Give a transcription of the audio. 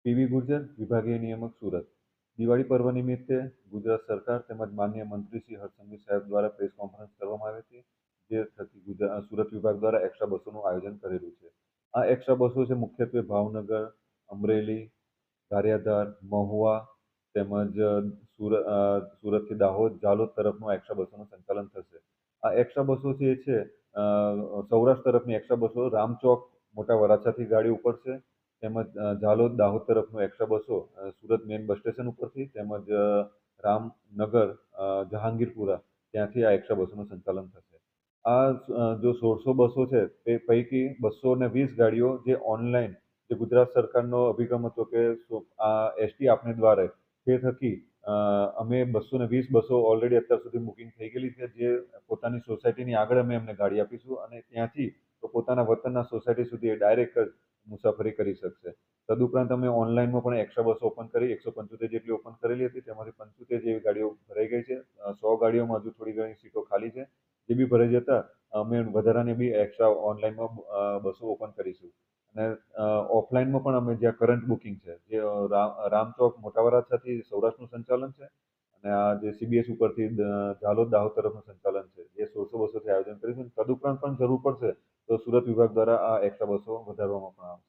PV Gurjar, વિભાગીય નિયામક, સુરત. દિવાળી પર્વ નિમિત્તે ગુજરાત સરકાર તેમજ માનનીય મંત્રી શ્રી હર્ષ સંઘવી સાહેબ દ્વારા પ્રેસ કોન્ફરન્સ કરવામાં આવી હતી, જે થકી સુરત વિભાગ દ્વારા એક્સ્ટ્રા બસોનું આયોજન કરેલું છે. આ એક્સ્ટ્રા બસો છે મુખ્યત્વે ભાવનગર, અમરેલી, ગારિયાધાર, મહુવા તેમજ સુરતથી દાહોદ, જાલોદ તરફનું એક્સ્ટ્રા બસોનું સંચાલન થશે. આ એક્સ્ટ્રા બસો જે છે સૌરાષ્ટ્ર તરફની એક્સ્ટ્રા બસો રામચોક, મોટા વરાછાથી ગાડી ઉપડશે. તેમજ ઝાલોદ, દાહોદ તરફનું એક્સ્ટ્રા બસો સુરત મેઇન બસ સ્ટેશન ઉપરથી તેમજ રામનગર, જહાંગીરપુરા ત્યાંથી આ એક્સ્ટ્રા બસોનું સંચાલન થશે. જો 1600 બસો છે તે પૈકી 220 ગાડીઓ જે ઓનલાઈન, જે ગુજરાત સરકારનો અભિગમ હતો કે આ એસટી આપને દ્વારે, તે થકી અમે 220 બસો ઓલરેડી અત્યાર સુધી બુકિંગ થઈ ગયેલી છે, જે પોતાની સોસાયટીની આગળ અમે એમને ગાડી આપીશું અને ત્યાંથી તો પોતાના વતનના સોસાયટી સુધી ડાયરેક્ટ જ મુસાફરી કરી શકશે. તદુપરાંત અમે ઓનલાઈનમાં પણ એક્સ્ટ્રા બસો ઓપન કરી 175 જેટલી ઓપન કરેલી હતી, તેમાંથી 75 જેવી ગાડીઓ ભરાઈ ગઈ છે. 100 ગાડીઓમાં હજુ થોડી ઘણી સીટો ખાલી છે. જે બી ભરાઈ જતા અમે વધારાની બી એક્સ્ટ્રા ઓનલાઈનમાં બસો ઓપન કરીશું. અને ઓફલાઈનમાં પણ અમે જ્યાં કરંટ બુકિંગ છે, જે રામચોક, મોટા વરાછાથી સૌરાષ્ટ્રનું સંચાલન છે અને આ જે સીબીએસ ઉપરથી ઝાલોદ, દાહોદ તરફનું સંચાલન છે, જે 1600 બસોથી આયોજન કરીશું. તદુપરાંત પણ જરૂર પડશે તો સુરત વિભાગ દ્વારા આ એક્સ્ટ્રા બસો વધારવામાં પણ આવશે.